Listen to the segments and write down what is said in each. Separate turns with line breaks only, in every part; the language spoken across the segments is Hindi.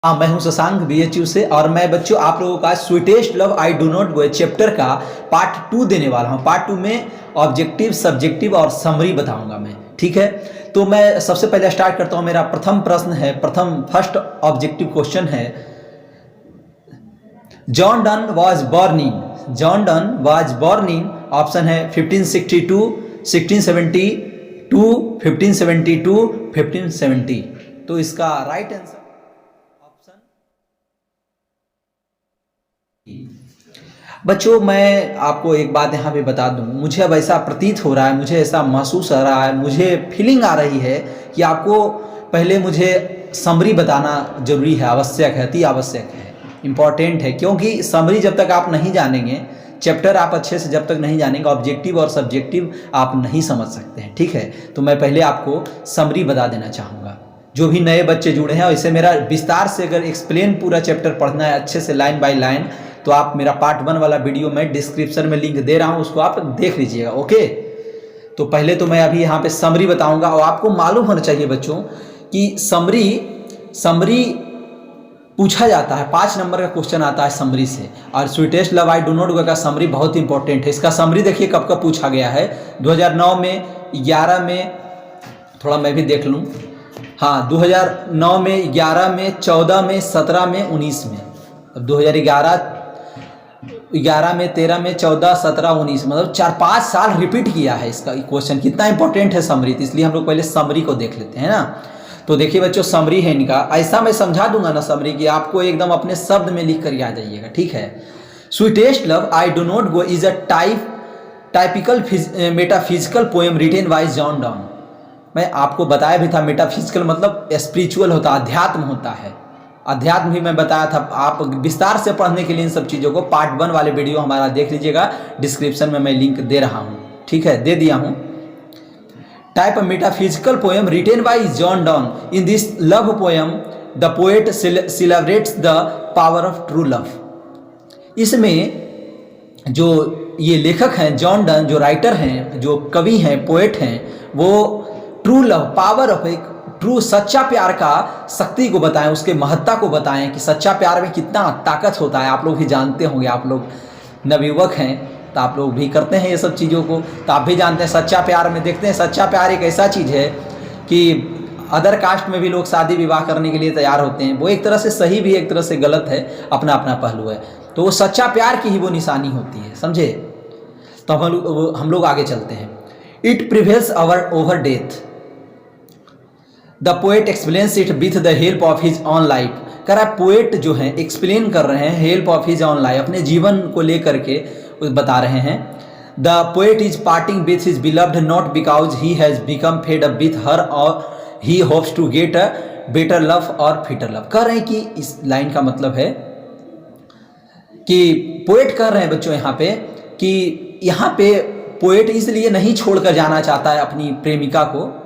हाँ, मैं हूं शशांक बीएचयू से और मैं बच्चों आप लोगों का sweetest love I do not go chapter का पार्ट 2 देने वाला हूं। पार्ट 2 में ऑब्जेक्टिव, सब्जेक्टिव और समरी बताऊंगा मैं। ठीक है, तो मैं सबसे पहले स्टार्ट करता हूं। मेरा प्रथम प्रश्न है, फर्स्ट ऑब्जेक्टिव क्वेश्चन है, John Donne was born in option है 1562, 1672, 1572, 1570। तो इसका राइट आंसर बच्चों, मैं आपको एक बात यहाँ पे बता दूँ, मुझे अब ऐसा प्रतीत हो रहा है, मुझे ऐसा महसूस हो रहा है, मुझे फीलिंग आ रही है कि आपको पहले मुझे समरी बताना जरूरी है, आवश्यक है, अति आवश्यक है, इम्पॉर्टेंट है। क्योंकि समरी जब तक आप नहीं जानेंगे, चैप्टर आप अच्छे से जब तक नहीं जानेंगे, ऑब्जेक्टिव और सब्जेक्टिव आप नहीं समझ सकते हैं। ठीक है, तो मैं पहले आपको समरी बता देना चाहूँगा। जो भी नए बच्चे जुड़े हैं, इससे मेरा विस्तार से अगर एक्सप्लेन पूरा चैप्टर पढ़ना है अच्छे से लाइन बाय लाइन, तो आप मेरा पार्ट 1 वाला वीडियो मैं डिस्क्रिप्शन में लिंक दे रहा हूं, उसको आप देख लीजिएगा। ओके, तो पहले तो मैं अभी यहाँ पे समरी बताऊंगा। और आपको मालूम होना चाहिए बच्चों कि समरी पूछा जाता है, 5 नंबर का क्वेश्चन आता है समरी से। और sweetest love I do not गो का समरी बहुत इंपॉर्टेंट है। इसका समरी देखिए कब कब पूछा गया है, 2009 में, 11 में, थोड़ा मैं भी देख लूँ, हाँ 2009 में, 11 में, 14 में, 17 में, 19 में। अब 2011 में, 13 में, 14, 17, 19, मतलब 4-5 साल रिपीट किया है इसका क्वेश्चन। कितना इंपॉर्टेंट है समरी, तो इसलिए हम लोग पहले समरी को देख लेते हैं ना। तो देखिए बच्चों, समरी है इनका, ऐसा मैं समझा दूंगा ना समरी की आपको एकदम अपने शब्द में लिख कर आ जाइएगा। ठीक है, sweetest love I do not go is a typical metaphysical poem written by John Donne. मैं आपको बताया भी था, मेटाफिजिकल मतलब स्पिरिचुअल होता है, अध्यात्म होता है। अध्यात्म भी मैं बताया था। आप विस्तार से पढ़ने के लिए इन सब चीज़ों को पार्ट 1 वाले वीडियो हमारा देख लीजिएगा, डिस्क्रिप्शन में मैं लिंक दे रहा हूँ। ठीक है, दे दिया हूँ। Type metaphysical poem written by John Donne. In this love poem the poet celebrates the power of true love. इसमें जो ये लेखक हैं जॉन डन, जो राइटर हैं, जो कवि हैं, पोएट हैं, वो ट्रू लव, पावर ऑफ एक ट्रू सच्चा प्यार का शक्ति को बताएं, उसके महत्ता को बताएं कि सच्चा प्यार में कितना ताकत होता है। आप लोग भी जानते होंगे, आप लोग नवयुवक हैं तो आप लोग भी करते हैं ये सब चीज़ों को, तो आप भी जानते हैं सच्चा प्यार में। देखते हैं, सच्चा प्यार एक ऐसा चीज़ है कि अदर कास्ट में भी लोग शादी विवाह करने के लिए तैयार होते हैं। वो एक तरह से सही भी, एक तरह से गलत है, अपना अपना पहलू है। तो वो सच्चा प्यार की ही वो निशानी होती है, समझे। तो हम लोग आगे चलते हैं। It prevails over death, the poet explains it with the help of his on life. कह रहा है पोएट जो है एक्सप्लेन कर रहे हैं, help of his on life, अपने जीवन को लेकर के बता रहे हैं। The poet is parting with his beloved not because he has become fed up with her और he hopes to get a better love और फिटर लव। कह रहे हैं कि इस लाइन का मतलब है कि पोएट कह रहे हैं बच्चों यहाँ पे कि यहाँ पे पोएट इसलिए नहीं छोड़कर जाना चाहता है अपनी प्रेमिका को,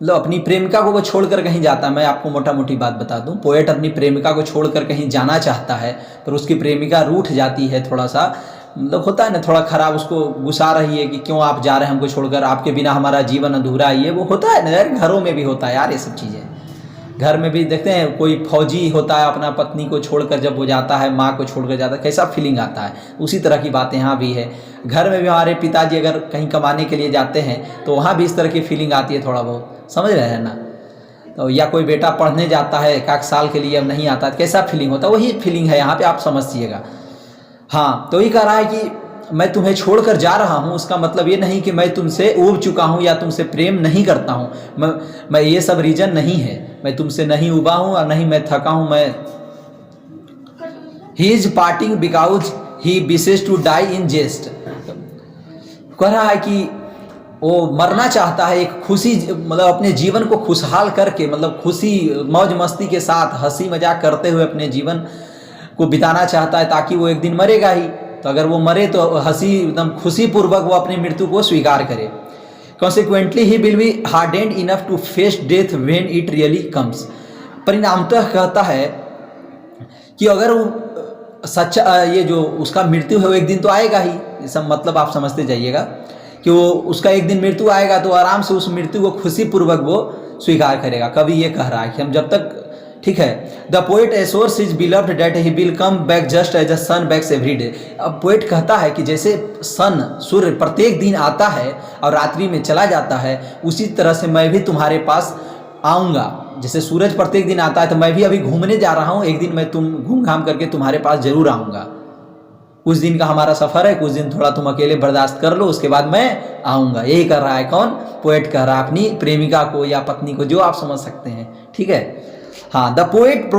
लो अपनी प्रेमिका को वो छोड़कर कहीं जाता है। मैं आपको मोटा मोटी बात बता दूं, पोएट अपनी प्रेमिका को छोड़कर कहीं जाना चाहता है, पर उसकी प्रेमिका रूठ जाती है, थोड़ा सा मतलब होता है ना, थोड़ा खराब, उसको गुस्सा रही है कि क्यों आप जा रहे हैं हमको छोड़कर, आपके बिना हमारा जीवन अधूरा है। ये वो होता है ना यार, घरों में भी होता है यार ये सब चीज़ें। घर में भी देखते हैं, कोई फौजी होता है अपना पत्नी को छोड़कर जब वो जाता है, माँ को छोड़कर जाता है, कैसा फीलिंग आता है। उसी तरह की बात यहाँ भी है। घर में भी हमारे पिताजी अगर कहीं कमाने के लिए जाते हैं तो वहाँ भी इस तरह की फीलिंग आती है, थोड़ा बहुत, समझ रहे हैं ना। तो या कोई बेटा पढ़ने जाता है 1 साल के लिए, अब नहीं आता, कैसा फीलिंग होता है, वही फीलिंग है यहाँ पे, आप समझिएगा। हाँ, तो ये कह रहा है कि मैं तुम्हें छोड़कर जा रहा हूँ, उसका मतलब ये नहीं कि मैं तुमसे ऊब चुका हूँ या तुमसे प्रेम नहीं करता हूँ। मैं ये सब रीजन नहीं है, मैं तुमसे नहीं उबा हूँ और नहीं मैं थका हूँ। मैं he is parting because he wishes to die in jest. कह रहा है कि वो मरना चाहता है एक खुशी, मतलब अपने जीवन को खुशहाल करके, मतलब खुशी मौज मस्ती के साथ हंसी मजाक करते हुए अपने जीवन को बिताना चाहता है, ताकि वो एक दिन मरेगा ही। तो अगर वो मरे तो हंसी एकदम खुशी पूर्वक वो अपनी मृत्यु को स्वीकार करे। Consequently he will be hardened enough to face death when it really comes. परिणामतः कहता है कि अगर वो सच्चा, ये जो उसका मृत्यु है वो एक दिन तो आएगा ही, ये सब मतलब आप समझते जाइएगा कि वो उसका एक दिन मृत्यु आएगा, तो आराम से उस मृत्यु को खुशी पूर्वक वो स्वीकार करेगा। कवि ये कह रहा है कि हम जब तक ठीक है। The poet assures his beloved that he will come back just as a sun backs every day. अब पोएट कहता है कि जैसे सन सूर्य प्रत्येक दिन आता है और रात्रि में चला जाता है, उसी तरह से मैं भी तुम्हारे पास आऊँगा। जैसे सूरज प्रत्येक दिन आता है तो मैं भी अभी घूमने जा रहा हूँ, एक दिन मैं तुम घूम घाम करके तुम्हारे पास जरूर आऊँगा। कुछ दिन का हमारा सफ़र है, कुछ दिन थोड़ा तुम अकेले बर्दाश्त कर लो, उसके बाद मैं आऊँगा। यही कर रहा है कौन? पोएट कह रहा है अपनी प्रेमिका को या पत्नी को, जो आप समझ सकते हैं, ठीक है। हाँ, the poet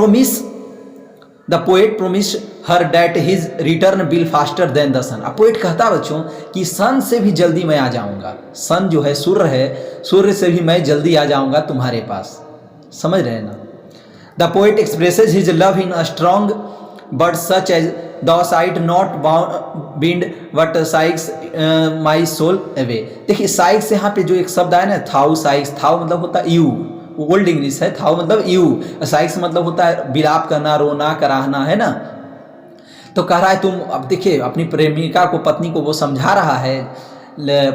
promise her that his return will faster than the sun. अब पोएट कहता है बच्चों कि सन से भी जल्दी मैं आ जाऊँगा। सन जो है सूर्य है, सूर्य से भी मैं जल्दी आ जाऊँगा तुम्हारे पास। समझ रहे हैं ना? The poet expresses his love in a strong but such as the site not bind but Sikes my soul away. देखिए साइक्स से यहाँ पे जो एक शब्द आया ना, थाउ साइक्स, थाउ मतलब होता है यू, ओल्ड इंग्लिश है, थाउ मतलब यू, साइक्स मतलब होता है विलाप करना, रोना, कराहना, है ना। तो कह रहा है तुम, अब देखिए अपनी प्रेमिका को, पत्नी को वो समझा रहा है,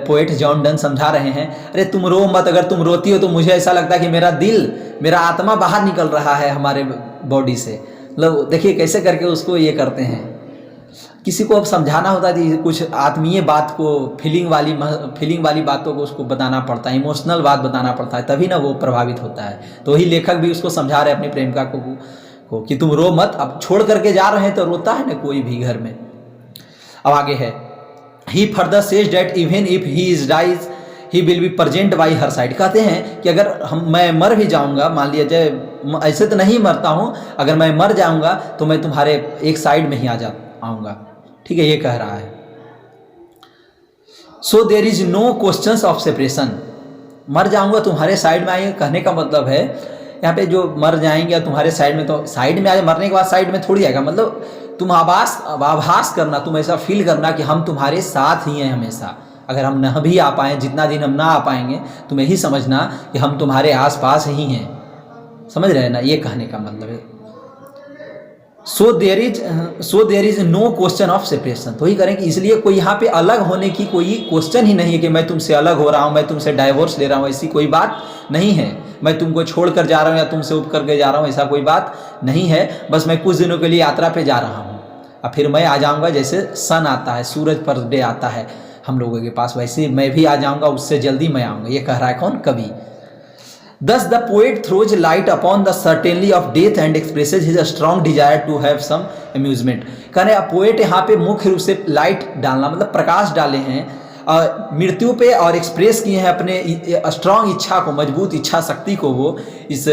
पोएट जॉन डन समझा रहे हैं, अरे तुम रो मत, अगर तुम रोती हो तो मुझे ऐसा लगता है कि मेरा दिल, मेरा आत्मा बाहर निकल रहा है हमारे बॉडी से। मतलब देखिए कैसे करके उसको ये करते हैं। किसी को अब समझाना होता है कुछ आत्मीय बात को, फीलिंग वाली बातों को उसको बताना पड़ता है, इमोशनल बात बताना पड़ता है, तभी ना वो प्रभावित होता है। तो वही लेखक भी उसको समझा रहे हैं अपनी प्रेमिका को कि तुम रो मत। अब छोड़ करके जा रहे हैं तो रोता है ना कोई भी घर में। अब आगे है, he further says that even if he is dies he will be present by her side. कहते हैं कि अगर मैं मर भी जाऊंगा, मान लिया जाए, ऐसे तो नहीं मरता हूं, अगर मैं मर जाऊंगा तो मैं तुम्हारे एक साइड में ही आऊंगा, ठीक है, ये कह रहा है। So there is no questions of separation. मर जाऊंगा तुम्हारे साइड में आएंगे, कहने का मतलब है यहाँ पे जो मर जाएंगे तुम्हारे साइड में, तो साइड में आए, मरने के बाद साइड में थोड़ी आएगा। मतलब तुम आभास करना, तुम ऐसा फील करना कि हम तुम्हारे साथ ही हैं हमेशा। अगर हम न भी आ पाएँ, जितना दिन हम ना आ पाएंगे, तुम यही समझना कि हम तुम्हारे आसपास ही हैं। समझ रहे हैं ना? ये कहने का मतलब है। So there is no question of separation. तो ही करें कि इसलिए कोई यहाँ पे अलग होने की कोई क्वेश्चन ही नहीं है कि मैं तुमसे अलग हो रहा हूँ, मैं तुमसे डाइवोर्स ले रहा हूँ, ऐसी कोई बात नहीं है। मैं तुमको छोड़ कर जा रहा हूँ या तुमसे उठ करके जा रहा हूँ, ऐसा कोई बात नहीं है। बस मैं कुछ दिनों के लिए यात्रा पे जा रहा हूँ और फिर मैं आ जाऊँगा। जैसे सन आता है, सूरज पर डे आता है हम लोगों के पास, वैसे मैं भी आ जाऊँगा, उससे जल्दी मैं आऊँगा। ये कह रहा है कौन? कवि। Thus the poet throws light upon the certainty of death and expresses his strong desire to have some amusement। कहने पोएट यहाँ पे मुख्य रूप से लाइट डालना मतलब प्रकाश डाले हैं मृत्यु पे, और एक्सप्रेस किए हैं अपने स्ट्रांग इच्छा को, मजबूत इच्छा शक्ति को। वो इस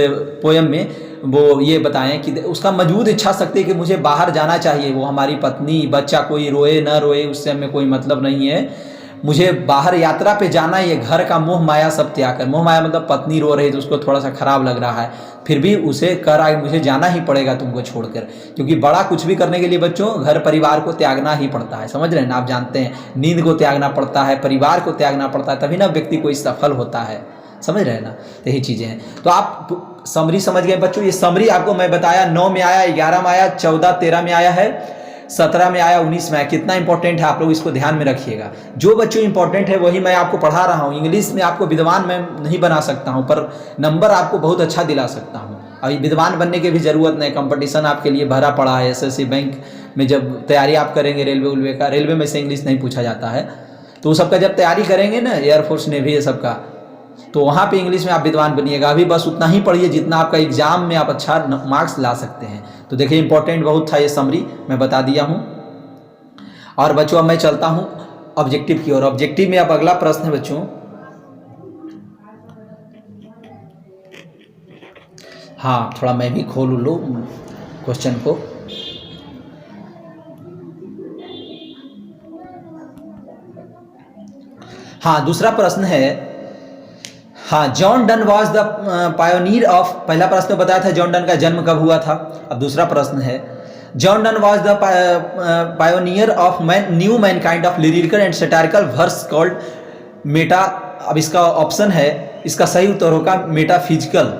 पोएम में वो ये बताएं कि उसका मजबूत इच्छा शक्ति कि मुझे बाहर जाना चाहिए, वो हमारी पत्नी बच्चा कोई रोए न रोए उससे हमें कोई मतलब नहीं है, मुझे बाहर यात्रा पे जाना, ये घर का मोह माया सब त्याग कर। मोह माया मतलब पत्नी रो रही तो उसको थोड़ा सा खराब लग रहा है, फिर भी उसे कह रहा है मुझे जाना ही पड़ेगा तुमको छोड़कर, क्योंकि बड़ा कुछ भी करने के लिए बच्चों घर परिवार को त्यागना ही पड़ता है। समझ रहे हैं ना? आप जानते हैं नींद को त्यागना पड़ता है, परिवार को त्यागना पड़ता है, तभी ना व्यक्ति कोई सफल होता है। समझ रहे हैं ना? यही चीज़ें हैं। तो आप समरी समझ गए बच्चों। ये समरी आपको मैं बताया 9 में आया, 11 में आया, 14, 13 में आया है, 17 में आया, 19 में आया। कितना इंपॉर्टेंट है आप लोग इसको ध्यान में रखिएगा। जो बच्चों इंपॉर्टेंट है वही मैं आपको पढ़ा रहा हूँ। इंग्लिश में आपको विद्वान मैं नहीं बना सकता हूँ, पर नंबर आपको बहुत अच्छा दिला सकता हूँ। अभी विद्वान बनने की भी ज़रूरत नहीं, कंपटीशन आपके लिए भरा पड़ा है। एसएससी बैंक में जब तैयारी आप करेंगे रेलवे का, रेलवे में से इंग्लिश नहीं पूछा जाता है, तो वो सबका जब तैयारी करेंगे ना, एयरफोर्स नेवी ये सबका, तो वहाँ पे इंग्लिश में आप विद्वान बनिएगा। अभी बस उतना ही पढ़िए जितना आपका एग्जाम में आप अच्छा मार्क्स ला सकते हैं। तो देखिए इंपॉर्टेंट बहुत था, ये समरी मैं बता दिया हूँ। और बच्चों अब मैं चलता हूँ ऑब्जेक्टिव की ओर। ऑब्जेक्टिव में अब अगला प्रश्न है बच्चों, हाँ थोड़ा मैं भी खोल लो क्वेश्चन को। हाँ दूसरा प्रश्न है, हाँ John Donne was the pioneer of, पहला प्रश्न बताया था जॉन डन का जन्म कब हुआ था। अब दूसरा प्रश्न है, John Donne was the pioneer of new mankind of lyrical and satirical verse called meta. अब इसका ऑप्शन है, इसका सही उत्तर होगा मेटाफिजिकल।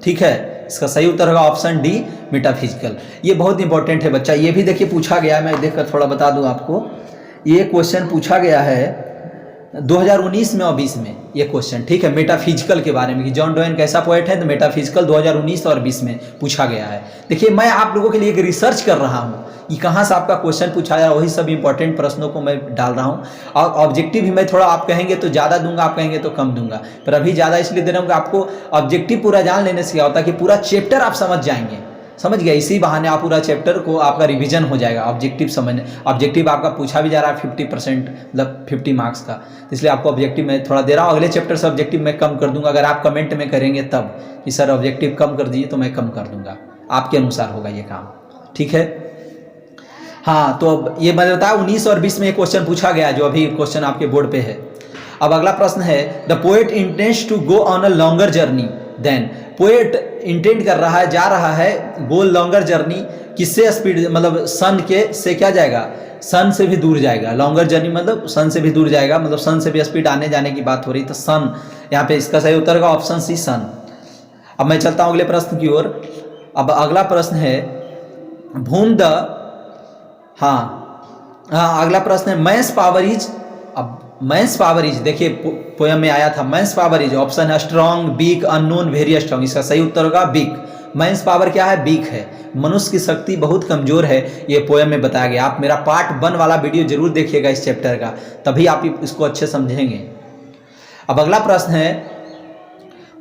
ठीक है, इसका सही उत्तर होगा ऑप्शन डी मेटाफिजिकल। ये बहुत इंपॉर्टेंट है बच्चा, ये भी देखिए पूछा गया है, मैं देखकर थोड़ा बता दूं आपको। ये क्वेश्चन पूछा गया है 2019 में और 20 में ये क्वेश्चन, ठीक है, मेटाफिजिकल के बारे में कि जॉन डॉइन कैसा पोएट है, तो मेटाफिजिकल 2019 और 20 में पूछा गया है। देखिए मैं आप लोगों के लिए एक रिसर्च कर रहा हूँ कि कहाँ से आपका क्वेश्चन पूछा जाए, वही सब इंपॉर्टेंट प्रश्नों को मैं डाल रहा हूँ। और ऑब्जेक्टिव भी मैं थोड़ा, आप कहेंगे तो ज़्यादा दूंगा, आप कहेंगे तो कम दूंगा, पर अभी ज़्यादा इसलिए दे रहा हूँ कि आपको ऑब्जेक्टिव पूरा जान लेने से क्या होता है कि पूरा चैप्टर आप समझ जाएंगे, समझ गए, इसी बहाने आप पूरा चैप्टर को आपका रिवीजन हो जाएगा। ऑब्जेक्टिव समझने, ऑब्जेक्टिव आपका पूछा भी जा रहा है 50%, मतलब 50 मार्क्स का, इसलिए आपको ऑब्जेक्टिव मैं थोड़ा दे रहा हूँ। अगले चैप्टर से ऑब्जेक्टिव मैं कम कर दूंगा, अगर आप कमेंट में करेंगे तब कि सर ऑब्जेक्टिव कम कर दीजिए, तो मैं कम कर दूंगा, आपके अनुसार होगा ये काम, ठीक है। हाँ, तो अब ये मैंने बताया 19 और 20 में एक क्वेश्चन पूछा गया जो अभी क्वेश्चन आपके बोर्ड पे है। अब अगला प्रश्न है, the poet intends to go on a longer journey then, poet intend कर रहा है, जा रहा है, गो लॉन्गर जर्नी, किससे स्पीड, मतलब सन के से क्या जाएगा, सन से भी दूर जाएगा। लॉन्गर जर्नी मतलब सन से भी दूर जाएगा, मतलब सन से भी स्पीड आने जाने की बात हो रही, तो सन यहाँ पे इसका सही उत्तर का ऑप्शन सी, सन। अब मैं चलता हूँ अगले प्रश्न की ओर। अब अगला प्रश्न है, भूम द, हाँ अगला प्रश्न है, मैंस पावर इज, अब मैंस पावर इज, देखिए पोयम में आया था मैंस पावर इज, ऑप्शन है strong, weak, unknown, very strong, इसका सही उत्तर होगा बीक। मैंस पावर क्या है, बीक है, मनुष्य की शक्ति बहुत कमजोर है, ये पोयम में बताया गया। आप मेरा पार्ट 1 वाला वीडियो जरूर देखिएगा इस चैप्टर का, तभी आप इसको अच्छे समझेंगे। अब अगला प्रश्न है,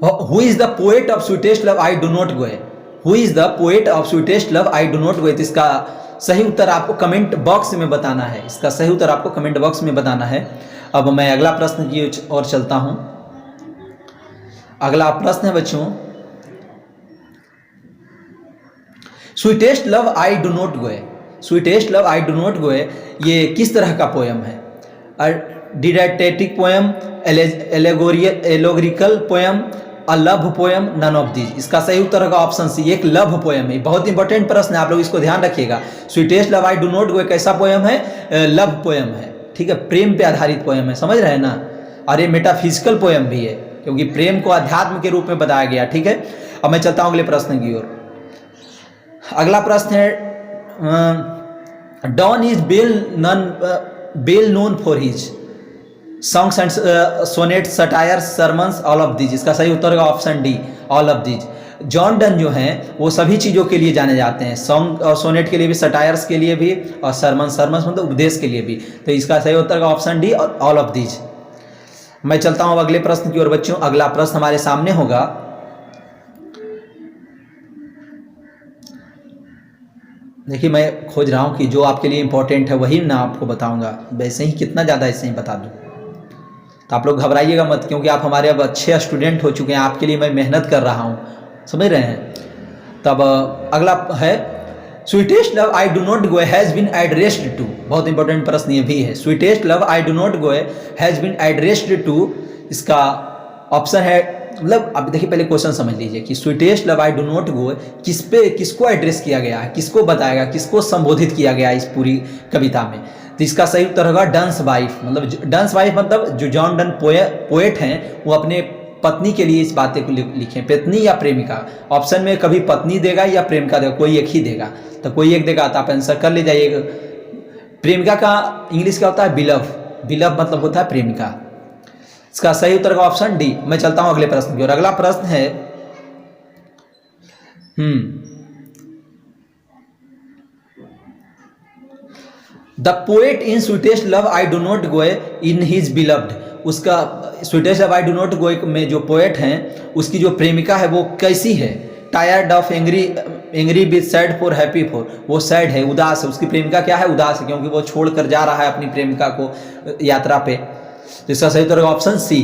who is the poet of sweetest love I do not go, who is the poet of sweetest love I do not गो, इसका सही उत्तर आपको कमेंट बॉक्स में बताना है, इसका सही उत्तर आपको कमेंट बॉक्स में बताना है। अब मैं अगला प्रश्न की ओर चलता हूं। अगला प्रश्न है बच्चों, sweetest love I do not go, sweetest love I do not go ये किस तरह का पोयम है, didactic poem, allegorical poem, a love poem, none of these, इसका सही उत्तर होगा ऑप्शन सी, एक लव पोयम है। बहुत इंपॉर्टेंट प्रश्न है, आप लोग इसको ध्यान रखिएगा। Sweetest love I do not गो कैसा पोयम है, लव पोयम है, ठीक है, प्रेम पे आधारित पोयम है, समझ रहे हैं ना। और ये मेटाफिजिकल पोयम भी है, क्योंकि प्रेम को अध्यात्म के रूप में बताया गया, ठीक है। अब मैं चलता हूं अगले प्रश्न की ओर। अगला प्रश्न है, Donne is well known for his songs and sonnet, satires, sermons, all of these, इसका सही उत्तर का option D, all of these. John Donne जो हैं वो सभी चीज़ों के लिए जाने जाते हैं, सॉन्ग और सोनेट के लिए भी, सटायर्स के लिए भी, और सरमन्स मतलब उपदेश के लिए भी, तो इसका सही उत्तर का ऑप्शन डी, और ऑल ऑफ दीज। मैं चलता हूं अगले प्रश्न की ओर बच्चों। अगला प्रश्न हमारे सामने होगा, देखिए मैं खोज रहा हूं कि जो आपके लिए इंपॉर्टेंट है वही ना आपको बताऊंगा, वैसे ही कितना ज़्यादा ऐसे ही बता दूं, तो आप लोग घबराइएगा मत, क्योंकि आप हमारे अब अच्छे स्टूडेंट हो चुके हैं, आपके लिए मैं मेहनत कर रहा हूं, समझ रहे हैं। तब अगला है, sweetest love I do not go has been addressed to, बहुत इंपॉर्टेंट प्रश्न ये भी है, sweetest love I do not go has been addressed to, इसका ऑप्शन है, मतलब अब देखिए पहले क्वेश्चन समझ लीजिए कि sweetest love I do not go किस पे, किसको एड्रेस किया गया है, किसको बताया गया, किसको संबोधित किया गया इस पूरी कविता में, तो इसका सही उत्तर होगा डन्स वाइफ। मतलब डन्स वाइफ मतलब जो जॉन डन पोएट हैं वो अपने पत्नी के लिए इस बातें को लिखें, पत्नी या प्रेमिका, ऑप्शन में कभी पत्नी देगा या प्रेमिका देगा, कोई एक ही देगा, तो कोई एक देगा, तो आप आंसर कर ले जाइएगा। प्रेमिका का इंग्लिश क्या होता है, बिलव, बिलव मतलब होता है प्रेमिका, इसका सही उत्तर का ऑप्शन डी। मैं चलता हूं अगले प्रश्न की ओर। अगला प्रश्न है, the poet in sweetest love I do not go in his beloved, उसका sweetest love I do not go में जो पोएट हैं उसकी जो प्रेमिका है वो कैसी है, tired of, angry with, sad for, happy for, वो सैड है, उदास है, उसकी प्रेमिका क्या है, उदास है, क्योंकि वो छोड़ कर जा रहा है अपनी प्रेमिका को यात्रा पे, तो इसका सही उत्तर ऑप्शन सी।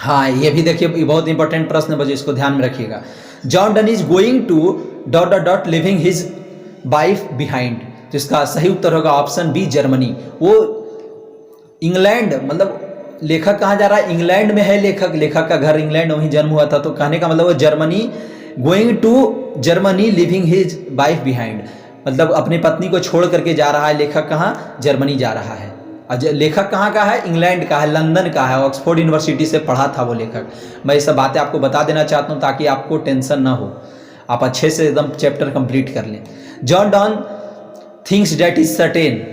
हाँ ये भी देखिए बहुत इंपॉर्टेंट प्रश्न है, बच्चों इसको ध्यान में रखिएगा। John Donne is going to dot dot dot living his wife behind, तो इसका सही उत्तर होगा ऑप्शन बी, जर्मनी। वो इंग्लैंड, मतलब लेखक कहाँ जा रहा है, इंग्लैंड में है लेखक, लेखक का घर इंग्लैंड, वहीं जन्म हुआ था, तो कहने का मतलब वो Germany, going to Germany leaving his wife behind, मतलब अपनी पत्नी को छोड़ करके जा रहा है लेखक, कहाँ, जर्मनी जा रहा है। लेखक कहाँ का है, इंग्लैंड का है, लंदन का है, ऑक्सफोर्ड यूनिवर्सिटी से पढ़ा था वो लेखक। मैं ये सब बातें आपको बता देना चाहता हूँ ताकि आपको टेंशन ना हो, आप अच्छे से एकदम चैप्टर कंप्लीट कर लें। John Donne things that is certain,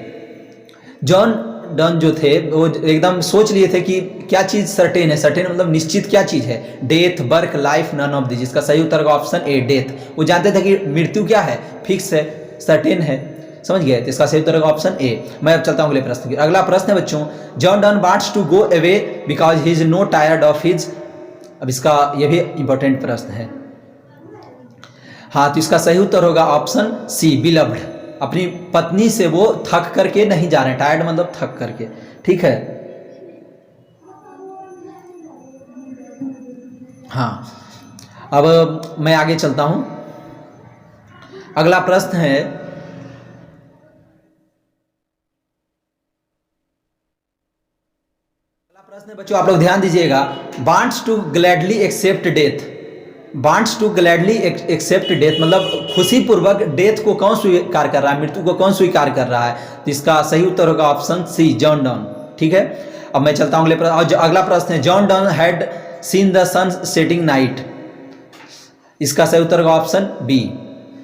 John Donne जो थे वो एकदम सोच लिए थे कि क्या चीज़ सर्टेन है। सर्टेन मतलब निश्चित क्या चीज़ है, death, birth, life, none of this. इसका सही उत्तर का ऑप्शन ए, डेथ। वो जानते थे कि मृत्यु क्या है, फिक्स है, सर्टेन है। समझ गए? तो इसका सही उत्तर का ऑप्शन ए। मैं अब चलता हूँ अगले प्रश्न की। अगला प्रश्न है बच्चों, John Donne wants to go away because he is no tired of his. अब इसका यह भी इंपॉर्टेंट प्रश्न है। हाँ, तो इसका सही उत्तर होगा ऑप्शन सी, बिलव्ड। अपनी पत्नी से वो थक करके नहीं जा रहे हैं, टायर्ड मतलब थक करके। ठीक है, हाँ। अब मैं आगे चलता हूं। अगला प्रश्न है, बच्चों आप लोग ध्यान दीजिएगा। Wants to gladly accept death. Wants to gladly accept death मतलब खुशी पूर्वक डेथ को कौन स्वीकार कर रहा है, मृत्यु को कौन स्वीकार कर रहा है। तो इसका सही उत्तर होगा ऑप्शन सी, जॉन डन। ठीक है, अब मैं चलता हूं अगले प्रश्न। और अगला प्रश्न है, John Donne had seen the sun setting night. इसका सही उत्तर होगा option B,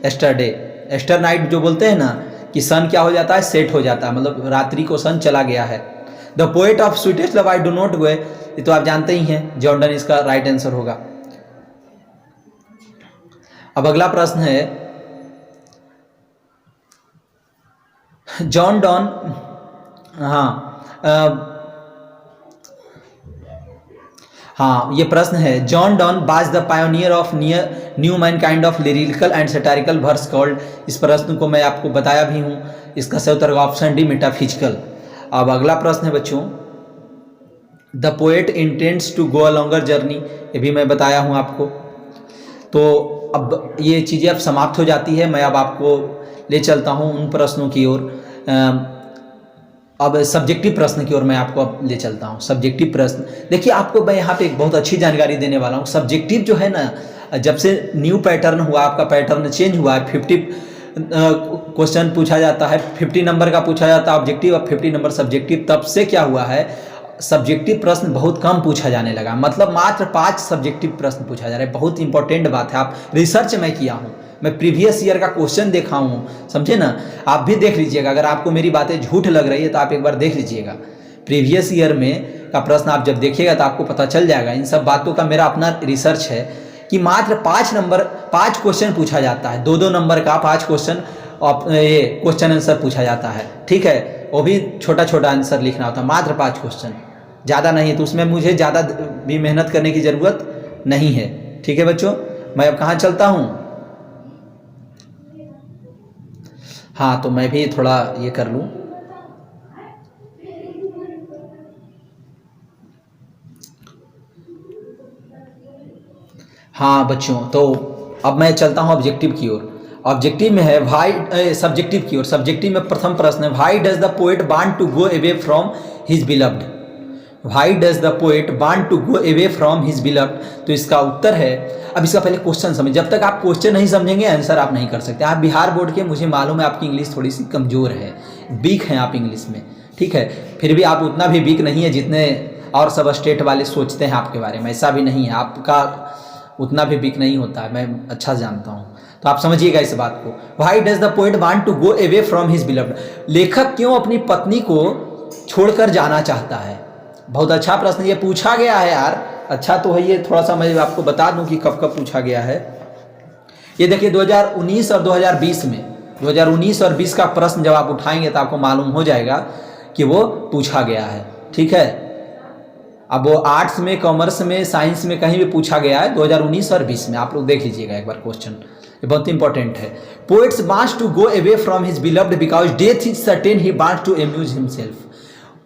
yesterday. Yesternight जो बोलते हैं ना कि सन क्या हो जाता है, सेट हो जाता है, मतलब रात्रि को सन चला गया है। The poet of sweetest love I do not go, ये तो आप जानते ही हैं, जॉन डन इसका राइट आंसर होगा। अब अगला प्रश्न है, जॉन डन, हाँ ये प्रश्न है, John Donne was the pioneer of new man kind of lyrical and satirical verse called. इस प्रश्न को मैं आपको बताया भी हूँ, इसका सही उत्तर ऑप्शन डी, मेटाफिजिकल। अब अगला प्रश्न है बच्चों, the poet intends to go a longer journey, ये भी मैं बताया हूँ आपको। तो अब ये चीज़ें अब समाप्त हो जाती है, मैं अब आपको ले चलता हूँ उन प्रश्नों की ओर। अब सब्जेक्टिव प्रश्न की ओर मैं आपको अब ले चलता हूँ। सब्जेक्टिव प्रश्न देखिए, आपको मैं यहाँ पे एक बहुत अच्छी जानकारी देने वाला हूँ। सब्जेक्टिव जो है ना, जब से न्यू पैटर्न हुआ, आपका पैटर्न चेंज हुआ है, 50 क्वेश्चन पूछा जाता है, 50 नंबर का पूछा जाता है ऑब्जेक्टिव, अब 50 नंबर सब्जेक्टिव। तब से क्या हुआ है, सब्जेक्टिव प्रश्न बहुत कम पूछा जाने लगा, मतलब मात्र 5 सब्जेक्टिव प्रश्न पूछा जा रहा है। बहुत इंपॉर्टेंट बात है। आप रिसर्च मैं किया हूँ, मैं प्रीवियस ईयर का क्वेश्चन देखा हूँ, समझे ना। आप भी देख लीजिएगा, अगर आपको मेरी बातें झूठ लग रही है तो आप एक बार देख लीजिएगा। प्रीवियस ईयर में का प्रश्न आप जब देखिएगा तो आपको पता चल जाएगा। इन सब बातों का मेरा अपना रिसर्च है कि मात्र 5 क्वेश्चन पूछा जाता है, 2-2 नंबर का 5 क्वेश्चन, ये क्वेश्चन आंसर पूछा जाता है। ठीक है, वो भी छोटा छोटा आंसर लिखना होता है, मात्र 5 क्वेश्चन, ज़्यादा नहीं है। तो उसमें मुझे ज़्यादा भी मेहनत करने की ज़रूरत नहीं है। ठीक है बच्चों, मैं अब कहाँ चलता हूँ। हाँ, तो मैं भी थोड़ा ये कर लूँ। हाँ बच्चों, तो अब मैं चलता हूँ ऑब्जेक्टिव की ओर। ऑब्जेक्टिव में है भाई, सब्जेक्टिव की ओर। सब्जेक्टिव में प्रथम प्रश्न है, why does the poet want to go away from his beloved. Why does the poet want to go away from his beloved. तो इसका उत्तर है, अब इसका पहले क्वेश्चन समझ। जब तक आप क्वेश्चन नहीं समझेंगे आंसर आप नहीं कर सकते। आप बिहार बोर्ड के, मुझे मालूम है आपकी इंग्लिश थोड़ी सी कमज़ोर है, वीक हैं आप इंग्लिश में। ठीक है, फिर भी आप उतना भी वीक नहीं है जितने और सब स्टेट वाले सोचते हैं आपके बारे में। ऐसा भी नहीं है, आपका उतना भी वीक नहीं होता है, मैं अच्छा जानता हूँ। तो आप समझिएगा इस बात को। Why does the poet want to go away from his beloved. लेखक क्यों अपनी पत्नी को छोड़कर जाना चाहता है। बहुत अच्छा प्रश्न ये पूछा गया है यार। अच्छा तो है ये, थोड़ा सा मैं आपको बता दूं कि कब कब पूछा गया है। ये देखिए 2019 और 2020 में, 2019 और 20 का प्रश्न जब आप उठाएंगे तो आपको मालूम हो जाएगा कि वो पूछा गया है। ठीक है, अब वो आर्ट्स में, कॉमर्स में, साइंस में कहीं भी पूछा गया है 2019 और 20 में। आप लोग देख लीजिएगा एक बार क्वेश्चन, ये बहुत इंपॉर्टेंट है। Poets wants to go away from his beloved because death is certain, he wants to amuse himself.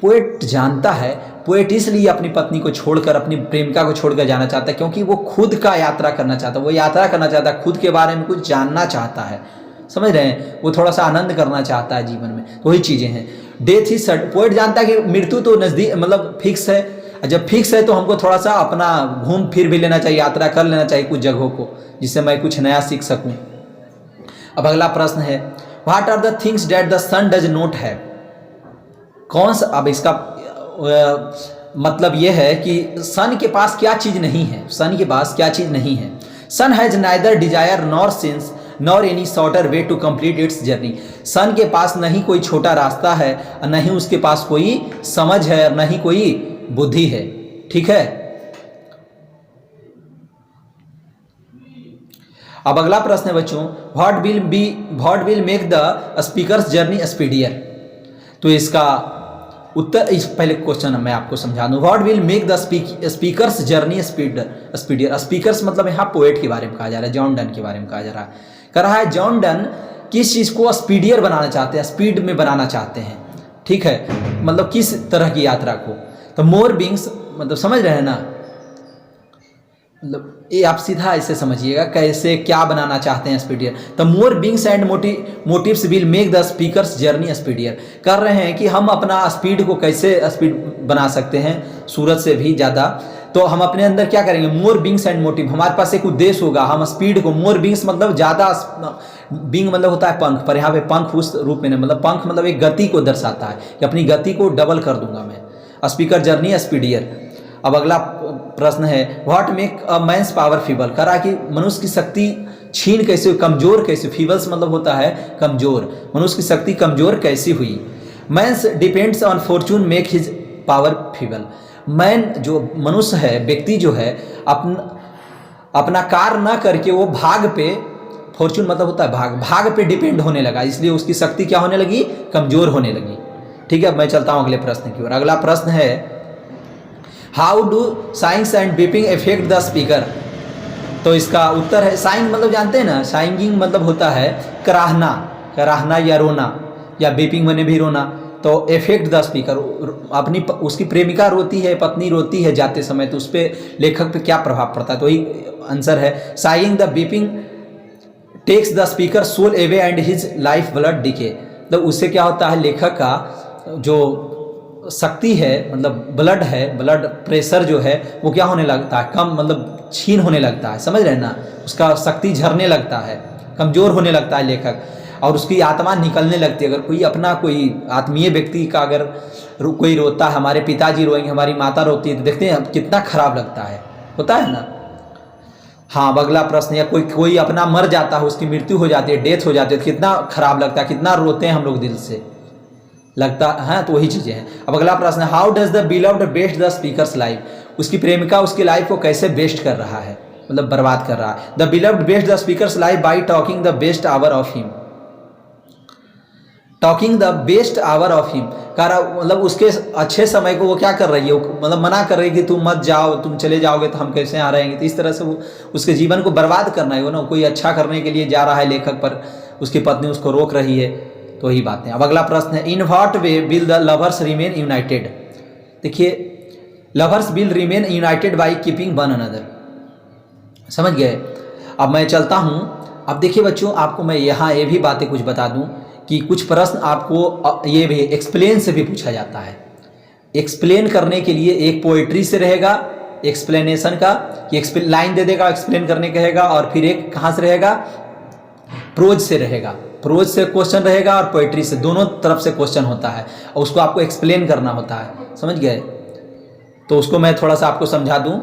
Poet जानता है, पोएट इसलिए अपनी पत्नी को छोड़कर, अपनी प्रेमिका को छोड़कर जाना चाहता है क्योंकि वो खुद का यात्रा करना चाहता है। वो यात्रा करना चाहता है, खुद के बारे में कुछ जानना चाहता है, समझ रहे हैं। वो थोड़ा सा आनंद करना चाहता है जीवन में। तो वही चीज़ें हैं। डेथ इज सर्टेन, पोएट जानता है कि मृत्यु तो नज़दीक, मतलब फिक्स है। जब फिक्स है तो हमको थोड़ा सा अपना घूम फिर भी लेना चाहिए, यात्रा कर लेना चाहिए कुछ जगहों को, जिससे मैं कुछ नया सीख सकूं। अब अगला प्रश्न है, what are the things that the sun does not have. कौन सा, अब इसका मतलब यह है कि सन के पास क्या चीज़ नहीं है। सन के पास क्या चीज़ नहीं है। Sun has neither desire nor sense nor any shorter way to complete its journey. Sun के पास नहीं कोई छोटा रास्ता है, न ही उसके पास कोई समझ है, न ही कोई बुद्धि है। ठीक है, अब अगला प्रश्न है बच्चों, what will make the speaker's journey speedier. तो इसका उत्तर, इस पहले क्वेश्चन मैं आपको समझा दूं। What will make the speaker's journey speedier. Speakers मतलब यहाँ पोएट के बारे में कहा जा रहा है, जॉन डन के बारे में कहा जा रहा है। कह रहा है जॉन डन किस चीज़ को स्पीडियर बनाना चाहते हैं, स्पीड में बनाना चाहते हैं। ठीक है, मतलब किस तरह की यात्रा को। तो मोर बींग्स मतलब समझ रहे हैं ना, मतलब ये आप सीधा ऐसे समझिएगा कैसे क्या बनाना चाहते हैं स्पीडियर। तो more beings and motives will make the speaker's journey speedier. कर रहे हैं कि हम अपना स्पीड को कैसे स्पीड बना सकते हैं, सूरज से भी ज़्यादा। तो हम अपने अंदर क्या करेंगे, मोर बींग्स एंड मोटिव, हमारे पास एक उद्देश्य होगा। हम स्पीड को, मोर बींग्स मतलब ज़्यादा, बिंग मतलब होता है पंख, पर यहाँ पे पंख उस रूप में नहीं, मतलब पंख मतलब एक गति को दर्शाता है कि अपनी गति को डबल कर दूंगा मैं। Speaker journey speedier. अब अगला प्रश्न है, what make a man's power feeble. करा कि मनुष्य की शक्ति छीन कैसे, कमजोर कैसे, फीबल्स मतलब होता है कमजोर, मनुष्य की शक्ति कमजोर कैसी हुई। Man's depends on fortune make his power feeble. Man जो मनुष्य है, व्यक्ति जो है, अपना कार्य ना करके वो भाग पे, फॉर्चून मतलब होता है भाग पे डिपेंड होने लगा, इसलिए उसकी शक्ति क्या होने लगी, कमजोर होने लगी। ठीक है, मैं चलता हूँ अगले प्रश्न की ओर। अगला प्रश्न है, how do science and beeping effect the speaker. तो इसका उत्तर है, साइंग मतलब जानते हैं ना, साइंगिंग मतलब होता है कराहना या रोना, या बीपिंग मैंने भी रोना। तो इफेक्ट द स्पीकर, अपनी उसकी प्रेमिका रोती है, पत्नी रोती है जाते समय, तो उस पर लेखक पे क्या प्रभाव पड़ता है, तो वही आंसर है। Saying the beeping takes the speaker soul away and his life blood decay. तो उससे क्या होता है, लेखक का जो शक्ति है, मतलब ब्लड है, ब्लड प्रेशर जो है वो क्या होने लगता है, कम, मतलब छीन होने लगता है, समझ रहे हैं ना, उसका शक्ति झरने लगता है, कमजोर होने लगता है लेखक, और उसकी आत्मा निकलने लगती है। अगर कोई अपना कोई आत्मीय व्यक्ति का अगर कोई रोता है, हमारे पिताजी रोएंगे, हमारी माता रोती है, तो देखते हैं कितना खराब लगता है, होता है ना। हाँ, अगला प्रश्न, या कोई अपना मर जाता है, उसकी मृत्यु हो जाती है, डेथ हो जाती है, तो कितना खराब लगता है, कितना रोते हैं हम लोग दिल से, लगता है। तो वही चीज़ें हैं। अब अगला प्रश्न है, how does the beloved best the speakers life. उसकी प्रेमिका उसकी लाइफ को कैसे बेस्ट कर रहा है, मतलब बर्बाद कर रहा है। The beloved best the speakers life by talking the best hour of him. Talking the best hour of him, मतलब उसके अच्छे समय को वो क्या कर रही है, मतलब मना कर रही है कि तुम मत जाओ, तुम चले जाओगे तो हम कैसे यहाँ रहेंगे। तो इस तरह से वो उसके जीवन को बर्बाद करना है, वो ना कोई अच्छा करने के लिए जा रहा है लेखक, पर उसकी पत्नी उसको रोक रही है। तो वही बात है। अब अगला प्रश्न है, in what way will the lovers remain united. देखिए, lovers will remain united by keeping one another, समझ गए। अब मैं चलता हूँ। अब देखिए बच्चों, आपको मैं यहाँ ये भी बातें कुछ बता दूँ कि कुछ प्रश्न आपको ये भी एक्सप्लेन से भी पूछा जाता है। एक्सप्लेन करने के लिए एक पोएट्री से रहेगा एक्सप्लेनेशन का, कि लाइन दे देगा, एक्सप्लेन करने कहेगा, और फिर एक कहाँ से रहेगा, प्रोज से रहेगा। प्रोज से क्वेश्चन रहेगा और पोएट्री से, दोनों तरफ से क्वेश्चन होता है, और उसको आपको एक्सप्लेन करना होता है, समझ गए। तो उसको मैं थोड़ा सा आपको समझा दूं।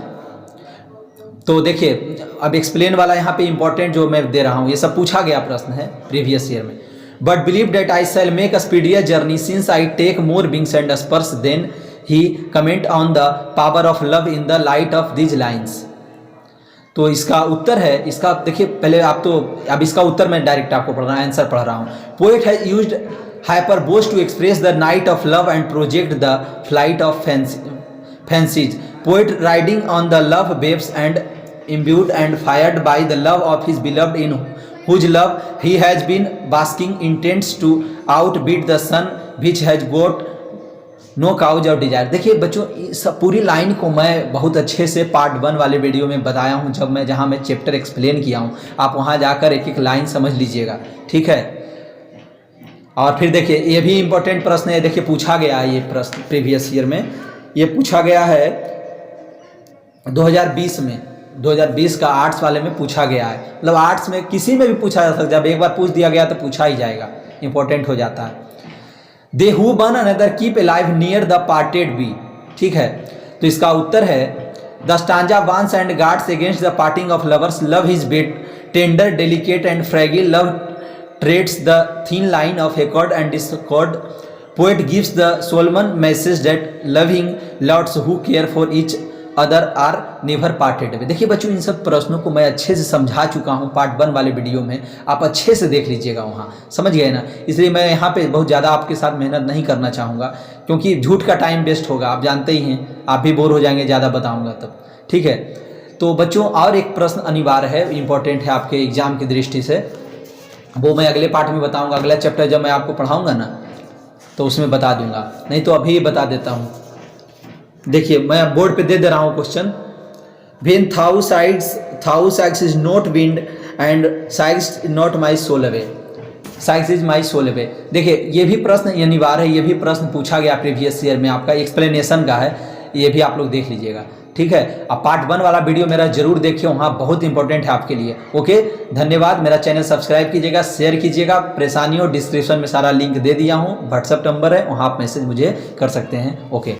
तो देखिए, अब एक्सप्लेन वाला यहाँ पे इंपॉर्टेंट जो मैं दे रहा हूँ, ये सब पूछा गया प्रश्न है प्रीवियस ईयर में। But believe that I shall make a speedier journey since I take more wings and spurs then he comment on the power of love in the light of these lines. तो इसका उत्तर है, इसका देखिए पहले आप तो, अब इसका उत्तर मैं डायरेक्ट आपको पढ़ रहा हूँ, आंसर पढ़ रहा हूँ। Poet has used hyperboles to express the night of love and project the flight of fancies. Poet riding on the love waves and imbued and fired by the love of his beloved, in whose love he has been basking, intends to outbid the sun which has got no cause of desire। देखिए बच्चों, इस पूरी लाइन को मैं बहुत अच्छे से पार्ट 1 वाले वीडियो में बताया हूँ, जहाँ मैं चैप्टर एक्सप्लेन किया हूँ। आप वहाँ जाकर एक एक लाइन समझ लीजिएगा, ठीक है। और फिर देखिए, ये भी इंपॉर्टेंट प्रश्न है, देखिए पूछा गया है ये प्रश्न प्रीवियस ईयर में, ये पूछा गया है 2020 में, 2020 का आर्ट्स वाले में पूछा गया है। मतलब आर्ट्स में किसी में भी पूछा जा सकता है, जब एक बार पूछ दिया गया तो पूछा ही जाएगा, इंपॉर्टेंट हो जाता है। They who one another keep alive near the parted be, ठीक है। तो इसका उत्तर है, the stanza warns and guards against the parting of lovers, love his tender, delicate and fragile love treads the thin line of accord and discord. Poet gives the solemn message that loving lords who care for each other are never parted way. देखिए बच्चों, इन सब प्रश्नों को मैं अच्छे से समझा चुका हूँ पार्ट 1 वाले वीडियो में, आप अच्छे से देख लीजिएगा वहाँ, समझ गए ना. इसलिए मैं यहाँ पे बहुत ज़्यादा आपके साथ मेहनत नहीं करना चाहूँगा, क्योंकि झूठ का टाइम वेस्ट होगा, आप जानते ही हैं, आप भी बोर हो जाएंगे ज़्यादा बताऊँगा तब. ठीक है, तो बच्चों और एक प्रश्न अनिवार्य है, इंपॉर्टेंट है आपके एग्जाम की दृष्टि से, वो मैं अगले पार्ट में बताऊँगा. अगला चैप्टर जब मैं आपको पढ़ाऊँगा ना तो उसमें बता दूंगा, नहीं तो अभी बता देता हूँ. देखिए मैं बोर्ड पे दे दे रहा हूँ question. When thou sighs is not wind and sighs not my soul away. Sighs is my soul away. देखिए ये भी प्रश्न अनिवार्य है, ये भी प्रश्न पूछा गया प्रीवियस ईयर में, आपका एक्सप्लेनेशन का है, ये भी आप लोग देख लीजिएगा. ठीक है, आप पार्ट 1 वाला वीडियो मेरा जरूर देखिए, वहाँ बहुत इंपॉर्टेंट है आपके लिए. ओके, धन्यवाद. मेरा चैनल सब्सक्राइब कीजिएगा, शेयर कीजिएगा. परेशानियों डिस्क्रिप्शन में सारा लिंक दे दिया हूँ, व्हाट्सएप नंबर है, वहाँ आप मैसेज मुझे कर सकते हैं. ओके.